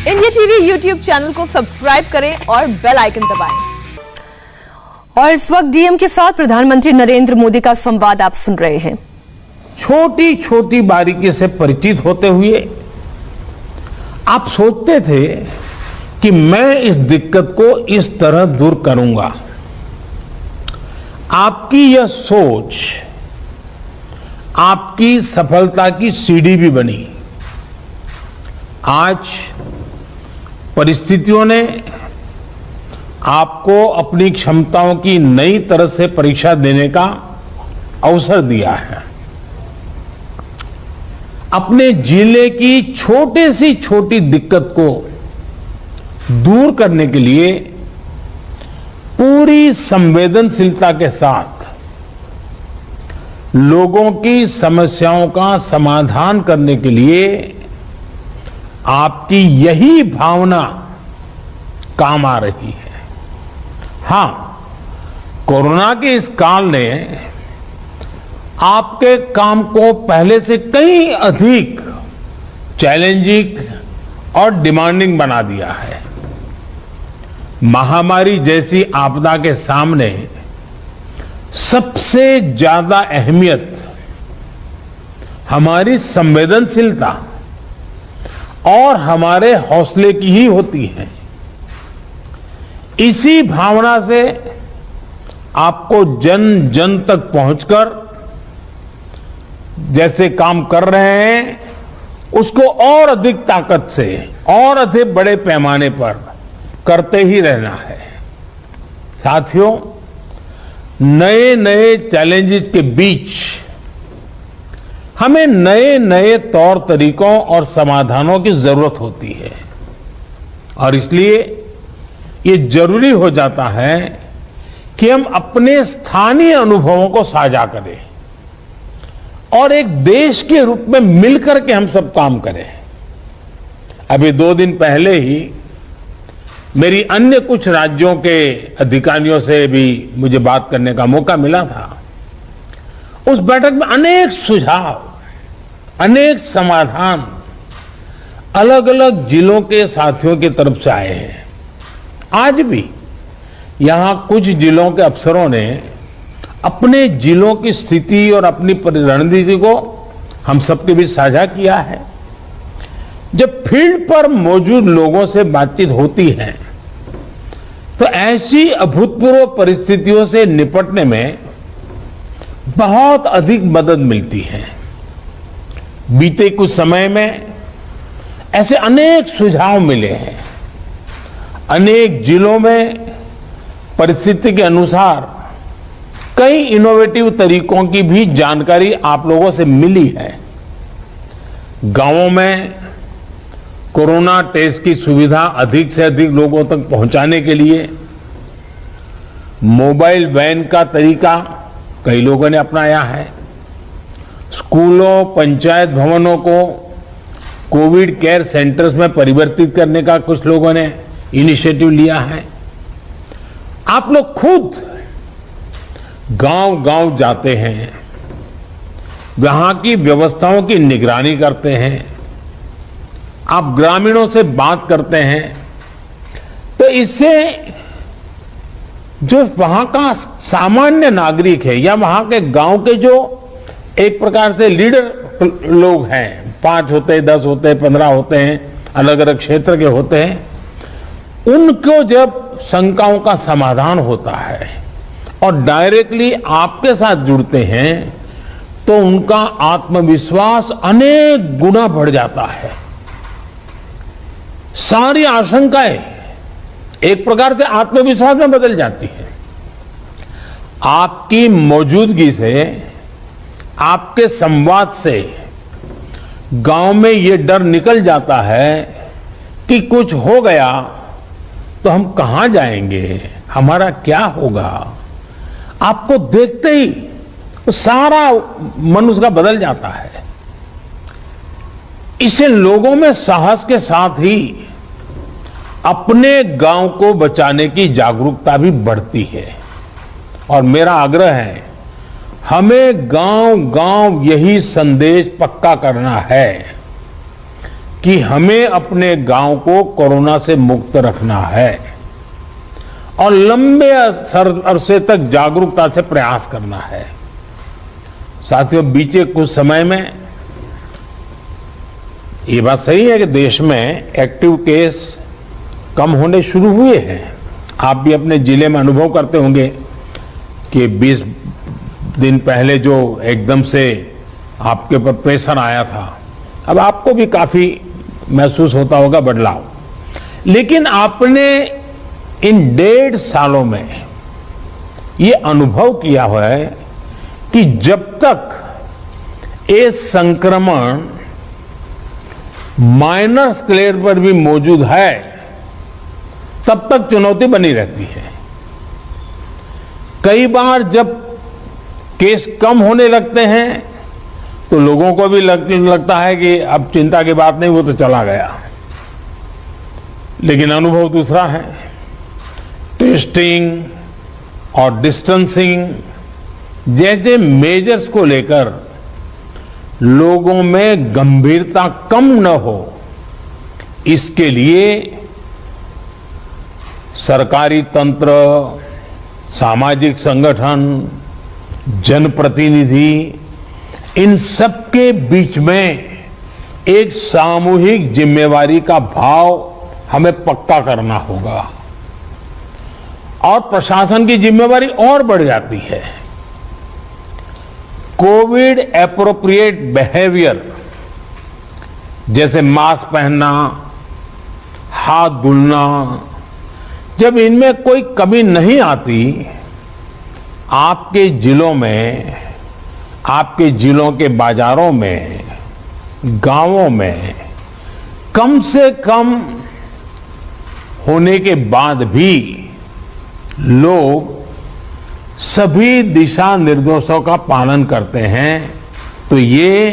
India TV YouTube channel को subscribe करें और बेल आइकन दबाएं। और इस वक्त डीएम के साथ प्रधानमंत्री नरेंद्र मोदी का संवाद आप सुन रहे हैं। छोटी छोटी बारीकी से परिचित होते हुए आप सोचते थे कि मैं इस दिक्कत को इस तरह दूर करूंगा। आपकी यह सोच आपकी सफलता की सीढ़ी भी बनी। आज परिस्थितियों ने आपको अपनी क्षमताओं की नई तरह से परीक्षा देने का अवसर दिया है। अपने जिले की छोटे से छोटी दिक्कत को दूर करने के लिए पूरी संवेदनशीलता के साथ लोगों की समस्याओं का समाधान करने के लिए आपकी यही भावना काम आ रही है। हां, कोरोना के इस काल ने आपके काम को पहले से कहीं अधिक चैलेंजिंग और डिमांडिंग बना दिया है। महामारी जैसी आपदा के सामने सबसे ज्यादा अहमियत हमारी संवेदनशीलता और हमारे हौसले की ही होती है। इसी भावना से आपको जन जन तक पहुंचकर जैसे काम कर रहे हैं उसको और अधिक ताकत से और अधिक बड़े पैमाने पर करते ही रहना है। साथियों, नए नए चैलेंजेस के बीच हमें नए नए तौर तरीकों और समाधानों की जरूरत होती है और इसलिए ये जरूरी हो जाता है कि हम अपने स्थानीय अनुभवों को साझा करें और एक देश के रूप में मिलकर के हम सब काम करें। अभी 2 दिन पहले ही मेरी अन्य कुछ राज्यों के अधिकारियों से भी मुझे बात करने का मौका मिला था। उस बैठक में अनेक सुझाव, अनेक समाधान अलग अलग जिलों के साथियों की तरफ से आए हैं। आज भी यहां कुछ जिलों के अफसरों ने अपने जिलों की स्थिति और अपनी रणनीति को हम सबके बीच साझा किया है। जब फील्ड पर मौजूद लोगों से बातचीत होती है तो ऐसी अभूतपूर्व परिस्थितियों से निपटने में बहुत अधिक मदद मिलती है। बीते कुछ समय में ऐसे अनेक सुझाव मिले हैं। अनेक जिलों में परिस्थिति के अनुसार कई इनोवेटिव तरीकों की भी जानकारी आप लोगों से मिली है। गांवों में कोरोना टेस्ट की सुविधा अधिक से अधिक लोगों तक पहुंचाने के लिए मोबाइल वैन का तरीका कई लोगों ने अपनाया है। स्कूलों, पंचायत भवनों को कोविड केयर सेंटर्स में परिवर्तित करने का कुछ लोगों ने इनिशिएटिव लिया है। आप लोग खुद गांव-गांव जाते हैं, वहां की व्यवस्थाओं की निगरानी करते हैं, आप ग्रामीणों से बात करते हैं, तो इससे जो वहां का सामान्य नागरिक है या वहां के गांव के जो एक प्रकार से लीडर लोग हैं, 5 होते हैं, 10 होते हैं, 15 होते हैं, अलग अलग क्षेत्र के होते हैं, उनको जब शंकाओं का समाधान होता है और डायरेक्टली आपके साथ जुड़ते हैं तो उनका आत्मविश्वास अनेक गुना बढ़ जाता है। सारी आशंकाएं एक प्रकार से आत्मविश्वास में बदल जाती है। आपकी मौजूदगी से, आपके संवाद से गांव में ये डर निकल जाता है कि कुछ हो गया तो हम कहां जाएंगे, हमारा क्या होगा। आपको देखते ही तो सारा मन उसका बदल जाता है। इससे लोगों में साहस के साथ ही अपने गांव को बचाने की जागरूकता भी बढ़ती है। और मेरा आग्रह है, हमें गांव-गांव यही संदेश पक्का करना है कि हमें अपने गांव को कोरोना से मुक्त रखना है और लंबे अरसे तक जागरूकता से प्रयास करना है। साथियों, बीते कुछ समय में ये बात सही है कि देश में एक्टिव केस कम होने शुरू हुए हैं। आप भी अपने जिले में अनुभव करते होंगे कि 20 दिन पहले जो एकदम से आपके ऊपर प्रेशर आया था, अब आपको भी काफी महसूस होता होगा बदलाव। लेकिन आपने इन 1.5 सालों में ये अनुभव किया हुआ है कि जब तक ये संक्रमण माइनर स्केल पर भी मौजूद है, तब तक चुनौती बनी रहती है। कई बार जब केस कम होने लगते हैं तो लोगों को भी लगता है कि अब चिंता की बात नहीं, वो तो चला गया। लेकिन अनुभव दूसरा है। टेस्टिंग और डिस्टेंसिंग जैसे मेजर्स को लेकर लोगों में गंभीरता कम न हो, इसके लिए सरकारी तंत्र, सामाजिक संगठन, जनप्रतिनिधि, इन सबके बीच में एक सामूहिक जिम्मेवारी का भाव हमें पक्का करना होगा और प्रशासन की जिम्मेवारी और बढ़ जाती है। कोविड एप्रोप्रिएट बिहेवियर जैसे मास्क पहनना, हाथ धुलना, जब इनमें कोई कमी नहीं आती, आपके जिलों में, आपके जिलों के बाजारों में, गांवों में कम से कम होने के बाद भी लोग सभी दिशा निर्देशों का पालन करते हैं, तो ये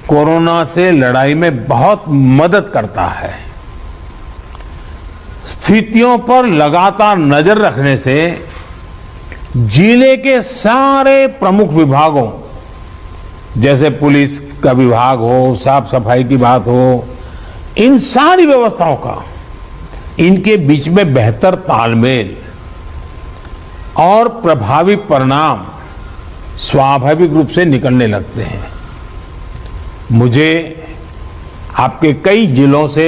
कोरोना से लड़ाई में बहुत मदद करता है। स्थितियों पर लगातार नजर रखने से जिले के सारे प्रमुख विभागों, जैसे पुलिस का विभाग हो, साफ सफाई की बात हो, इन सारी व्यवस्थाओं का इनके बीच में बेहतर तालमेल और प्रभावी परिणाम स्वाभाविक रूप से निकलने लगते हैं। मुझे आपके कई जिलों से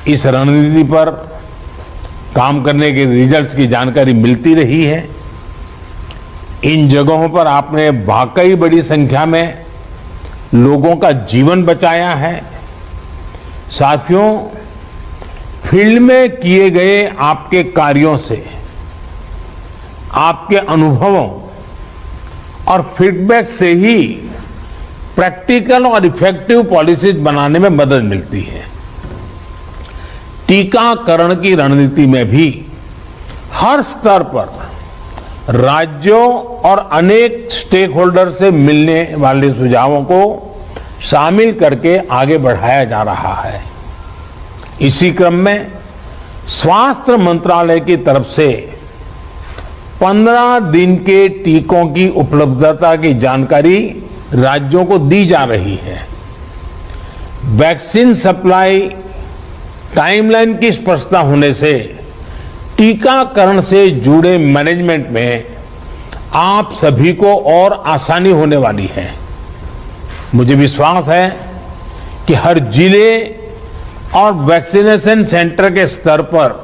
इस रणनीति पर काम करने के रिजल्ट्स की जानकारी मिलती रही है। इन जगहों पर आपने वाकई बड़ी संख्या में लोगों का जीवन बचाया है। साथियों, फील्ड में किए गए आपके कार्यों से, आपके अनुभवों और फीडबैक से ही प्रैक्टिकल और इफेक्टिव पॉलिसीज बनाने में मदद मिलती है। टीकाकरण की रणनीति में भी हर स्तर पर राज्यों और अनेक स्टेक होल्डर से मिलने वाले सुझावों को शामिल करके आगे बढ़ाया जा रहा है। इसी क्रम में स्वास्थ्य मंत्रालय की तरफ से 15 दिन के टीकों की उपलब्धता की जानकारी राज्यों को दी जा रही है। वैक्सीन सप्लाई टाइमलाइन की स्पष्टता होने से टीकाकरण से जुड़े मैनेजमेंट में आप सभी को और आसानी होने वाली है। मुझे विश्वास है कि हर जिले और वैक्सीनेशन सेंटर के स्तर पर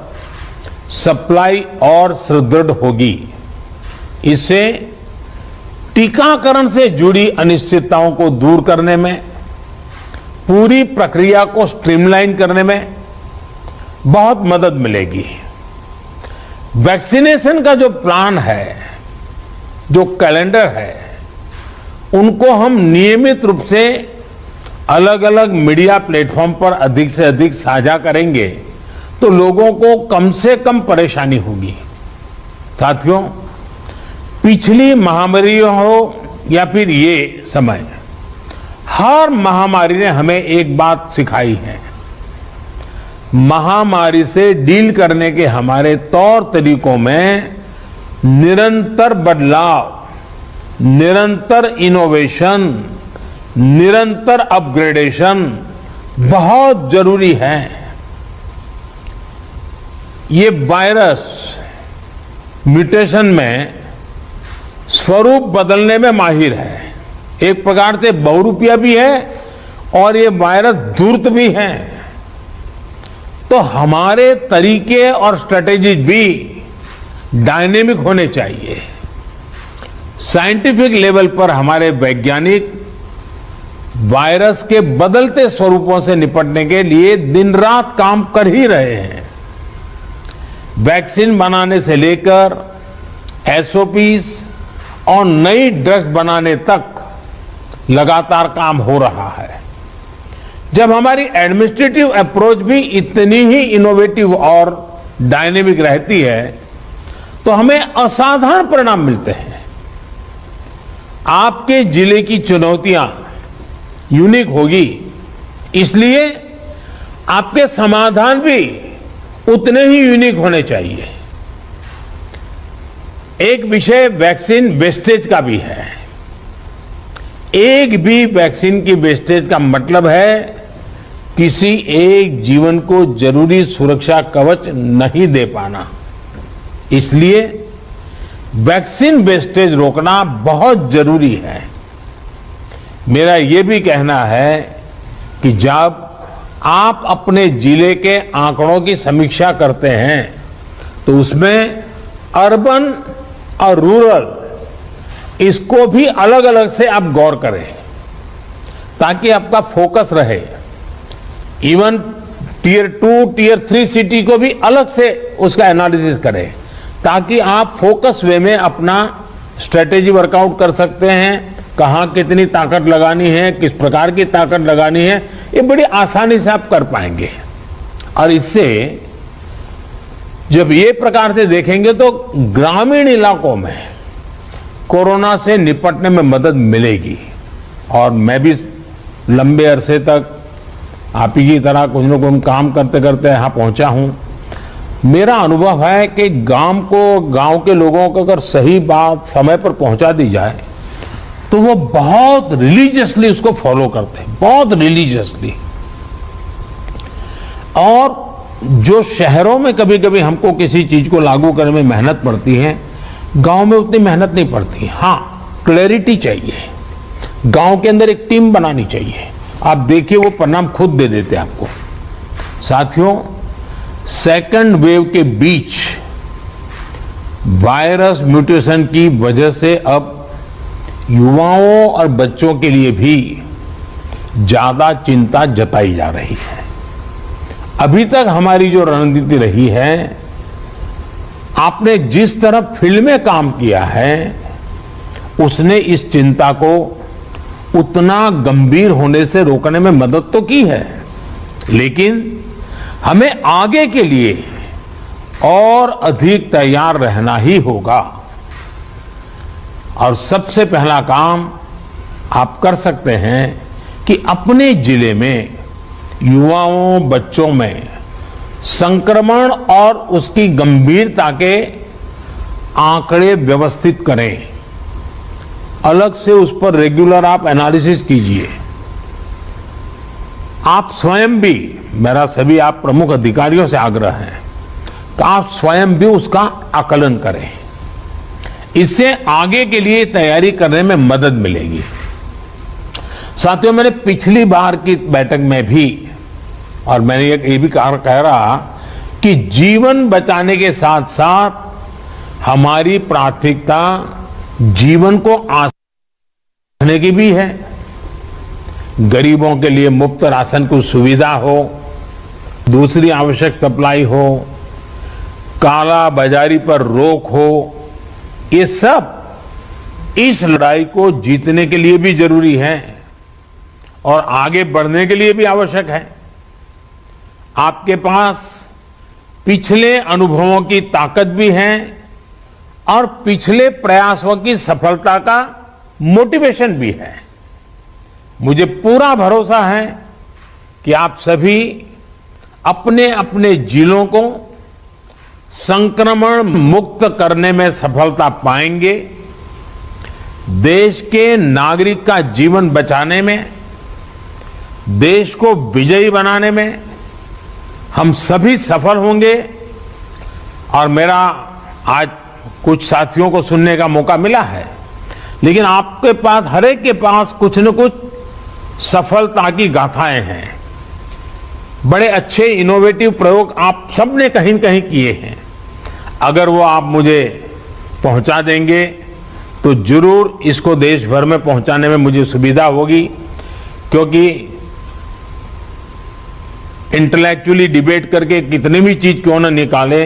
सप्लाई और सुदृढ़ होगी। इससे टीकाकरण से जुड़ी अनिश्चितताओं को दूर करने में, पूरी प्रक्रिया को स्ट्रीमलाइन करने में बहुत मदद मिलेगी। वैक्सीनेशन का जो प्लान है, जो कैलेंडर है, उनको हम नियमित रूप से अलग अलग मीडिया प्लेटफॉर्म पर अधिक से अधिक साझा करेंगे तो लोगों को कम से कम परेशानी होगी। साथियों, पिछली महामारी हो या फिर ये समय, हर महामारी ने हमें एक बात सिखाई है। महामारी से डील करने के हमारे तौर तरीकों में निरंतर बदलाव, निरंतर इनोवेशन, निरंतर अपग्रेडेशन बहुत जरूरी है। ये वायरस म्यूटेशन में स्वरूप बदलने में माहिर है, एक प्रकार से बहुरूपिया भी है और ये वायरस धूर्त भी है। तो हमारे तरीके और स्ट्रेटेजी भी डायनेमिक होने चाहिए। साइंटिफिक लेवल पर हमारे वैज्ञानिक वायरस के बदलते स्वरूपों से निपटने के लिए दिन रात काम कर ही रहे हैं। वैक्सीन बनाने से लेकर एसओपीज और नई ड्रग्स बनाने तक लगातार काम हो रहा है। जब हमारी एडमिनिस्ट्रेटिव अप्रोच भी इतनी ही इनोवेटिव और डायनेमिक रहती है तो हमें असाधारण परिणाम मिलते हैं। आपके जिले की चुनौतियां यूनिक होगी, इसलिए आपके समाधान भी उतने ही यूनिक होने चाहिए। एक विषय वैक्सीन वेस्टेज का भी है। एक भी वैक्सीन की वेस्टेज का मतलब है किसी एक जीवन को जरूरी सुरक्षा कवच नहीं दे पाना। इसलिए वैक्सीन वेस्टेज रोकना बहुत जरूरी है। मेरा यह भी कहना है कि जब आप अपने जिले के आंकड़ों की समीक्षा करते हैं तो उसमें अर्बन और रूरल इसको भी अलग अलग से आप गौर करें ताकि आपका फोकस रहे। इवन टियर 2, टियर 3 सिटी को भी अलग से उसका एनालिसिस करें ताकि आप फोकस वे में अपना स्ट्रेटेजी वर्कआउट कर सकते हैं। कहां कितनी ताकत लगानी है, किस प्रकार की ताकत लगानी है, ये बड़ी आसानी से आप कर पाएंगे। और इससे जब ये प्रकार से देखेंगे तो ग्रामीण इलाकों में कोरोना से निपटने में मदद मिलेगी। और मैं भी लंबे अरसे तक आप ही की तरह कुछ न कुछ काम करते करते यहां पहुंचा हूं। मेरा अनुभव है कि गांव के लोगों को अगर सही बात समय पर पहुंचा दी जाए तो वो बहुत रिलीजियसली उसको फॉलो करते हैं, बहुत रिलीजियसली। और जो शहरों में कभी कभी हमको किसी चीज को लागू करने में मेहनत पड़ती है, गांव में उतनी मेहनत नहीं पड़ती। हाँ, क्लैरिटी चाहिए, गांव के अंदर एक टीम बनानी चाहिए। आप देखिए वो परिणाम खुद दे देते हैं आपको। साथियों, सेकंड वेव के बीच वायरस म्यूटेशन की वजह से अब युवाओं और बच्चों के लिए भी ज्यादा चिंता जताई जा रही है। अभी तक हमारी जो रणनीति रही है, आपने जिस तरह फील्ड में काम किया है उसने इस चिंता को उतना गंभीर होने से रोकने में मदद तो की है, लेकिन हमें आगे के लिए और अधिक तैयार रहना ही होगा। और सबसे पहला काम आप कर सकते हैं कि अपने जिले में युवाओं, बच्चों में संक्रमण और उसकी गंभीरता के आंकड़े व्यवस्थित करें। अलग से उस पर रेगुलर आप एनालिसिस कीजिए। आप स्वयं भी, मेरा सभी आप प्रमुख अधिकारियों से आग्रह है कि आप स्वयं भी उसका आकलन करें। इससे आगे के लिए तैयारी करने में मदद मिलेगी। साथियों, मैंने पिछली बार की बैठक में भी, और मैंने ये भी कह रहा कि जीवन बचाने के साथ साथ हमारी प्राथमिकता जीवन को आसान की भी है। गरीबों के लिए मुफ्त राशन की सुविधा हो, दूसरी आवश्यक सप्लाई हो, काला बाजारी पर रोक हो, ये सब इस लड़ाई को जीतने के लिए भी जरूरी है और आगे बढ़ने के लिए भी आवश्यक है। आपके पास पिछले अनुभवों की ताकत भी है और पिछले प्रयासों की सफलता का मोटिवेशन भी है। मुझे पूरा भरोसा है कि आप सभी अपने अपने जिलों को संक्रमण मुक्त करने में सफलता पाएंगे। देश के नागरिक का जीवन बचाने में देश को विजयी बनाने में हम सभी सफल होंगे। और मेरा आज कुछ साथियों को सुनने का मौका मिला है, लेकिन आपके पास, हर एक के पास कुछ न कुछ सफलता की गाथाएं हैं। बड़े अच्छे इनोवेटिव प्रयोग आप सबने कहीं न कहीं किए हैं। अगर वो आप मुझे पहुंचा देंगे तो जरूर इसको देश भर में पहुंचाने में मुझे सुविधा होगी, क्योंकि इंटेलेक्चुअली डिबेट करके कितनी भी चीज क्यों न निकाले,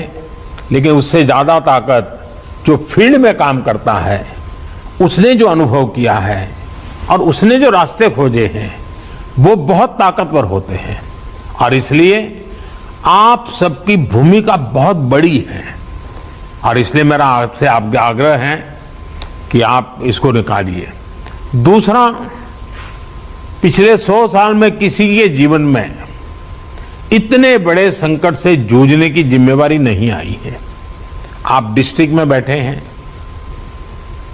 लेकिन उससे ज्यादा ताकत जो फील्ड में काम करता है, उसने जो अनुभव किया है और उसने जो रास्ते खोजे हैं, वो बहुत ताकतवर होते हैं। और इसलिए आप सबकी भूमिका बहुत बड़ी है, और इसलिए मेरा आपसे आग्रह है कि आप इसको निकालिए। दूसरा, पिछले 100 साल में किसी के जीवन में इतने बड़े संकट से जूझने की जिम्मेवारी नहीं आई है। आप डिस्ट्रिक्ट में बैठे हैं,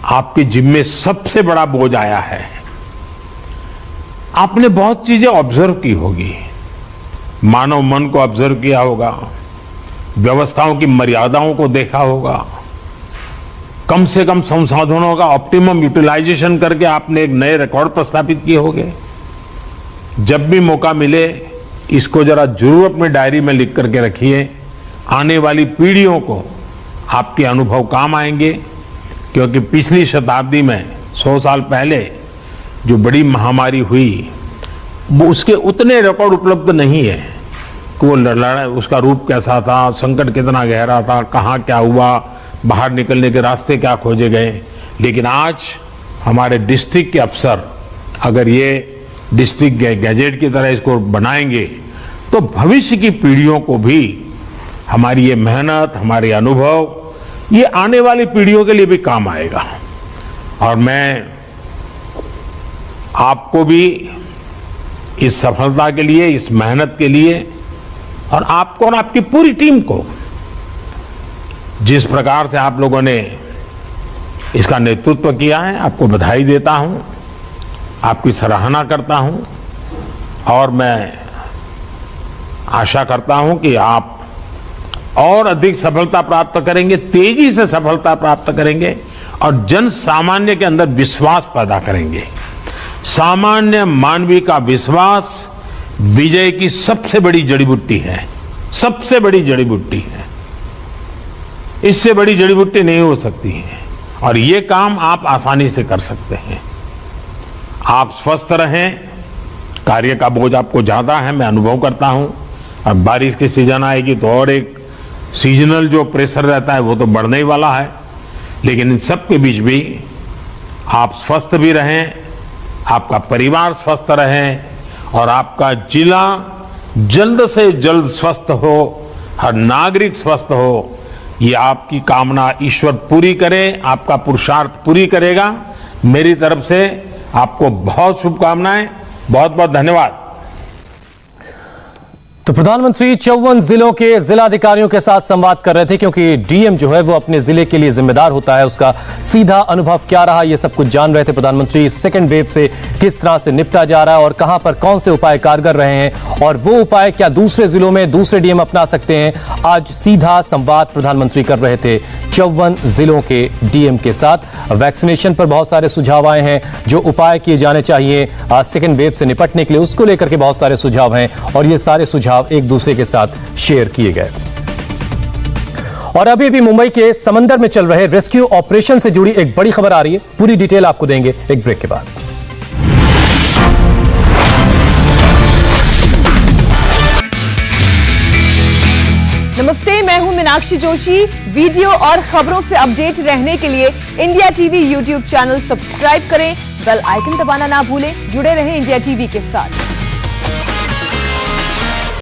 आपके जिम्मे सबसे बड़ा बोझ आया है। आपने बहुत चीजें ऑब्जर्व की होगी, मानव मन को ऑब्जर्व किया होगा, व्यवस्थाओं की मर्यादाओं को देखा होगा, कम से कम संसाधनों का ऑप्टिमम यूटिलाइजेशन करके आपने एक नए रिकॉर्ड प्रस्थापित किए होंगे। जब भी मौका मिले इसको जरा जरूर अपनी डायरी में लिख करके रखिए। आने वाली पीढ़ियों को आपके अनुभव काम आएंगे, क्योंकि पिछली शताब्दी में 100 साल पहले जो बड़ी महामारी हुई, वो उसके उतने रिकॉर्ड उपलब्ध नहीं है कि वो उसका रूप कैसा था, संकट कितना गहरा था, कहाँ क्या हुआ, बाहर निकलने के रास्ते क्या खोजे गए। लेकिन आज हमारे डिस्ट्रिक्ट के अफसर अगर ये डिस्ट्रिक्ट गैजेट की तरह इसको बनाएंगे, तो भविष्य की पीढ़ियों को भी हमारी ये मेहनत, हमारे अनुभव, ये आने वाली पीढ़ियों के लिए भी काम आएगा। और मैं आपको भी इस सफलता के लिए, इस मेहनत के लिए, और आपको और आपकी पूरी टीम को, जिस प्रकार से आप लोगों ने इसका नेतृत्व किया है, आपको बधाई देता हूं, आपकी सराहना करता हूं। और मैं आशा करता हूं कि आप और अधिक सफलता प्राप्त करेंगे, तेजी से सफलता प्राप्त करेंगे, और जन सामान्य के अंदर विश्वास पैदा करेंगे। सामान्य मानवीय का विश्वास विजय की सबसे बड़ी जड़ी बूटी है, सबसे बड़ी जड़ी बूटी है। इससे बड़ी जड़ी बूटी नहीं हो सकती है, और ये काम आप आसानी से कर सकते हैं। आप स्वस्थ रहें, कार्य का बोझ आपको ज्यादा है, मैं अनुभव करता हूं। अब बारिश की सीजन आएगी तो और एक सीजनल जो प्रेशर रहता है वो तो बढ़ने ही वाला है, लेकिन इन सब के बीच भी आप स्वस्थ भी रहें, आपका परिवार स्वस्थ रहे, और आपका जिला जल्द से जल्द स्वस्थ हो, हर नागरिक स्वस्थ हो, ये आपकी कामना ईश्वर पूरी करे, आपका पुरुषार्थ पूरी करेगा। मेरी तरफ से आपको बहुत शुभकामनाएं, बहुत बहुत धन्यवाद। तो प्रधानमंत्री 54 जिलों के जिलाधिकारियों के साथ संवाद कर रहे थे, क्योंकि डीएम जो है वो अपने जिले के लिए जिम्मेदार होता है, उसका सीधा अनुभव क्या रहा ये सब कुछ जान रहे थे प्रधानमंत्री। सेकेंड वेव से किस तरह से निपटा जा रहा है और कहां पर कौन से उपाय कारगर रहे हैं, और वो उपाय क्या दूसरे जिलों में दूसरे डीएम अपना सकते हैं। आज सीधा संवाद प्रधानमंत्री कर रहे थे 54 जिलों के डीएम के साथ। वैक्सीनेशन पर बहुत सारे सुझाव आए हैं, जो उपाय किए जाने चाहिए सेकेंड वेव से निपटने के लिए, उसको लेकर के बहुत सारे सुझाव हैं, और ये सारे सुझाव एक दूसरे के साथ शेयर किए गए। और अभी भी मुंबई के समंदर में चल रहे रेस्क्यू ऑपरेशन से जुड़ी एक बड़ी खबर आ रही है, पूरी डिटेल आपको देंगे एक ब्रेक के बाद। नमस्ते, मैं हूं मीनाक्षी जोशी। वीडियो और खबरों से अपडेट रहने के लिए India TV YouTube channel subscribe करें, बेल आइकन दबाना ना भूलें। जुड़े रहें इंडिया टीवी के साथ।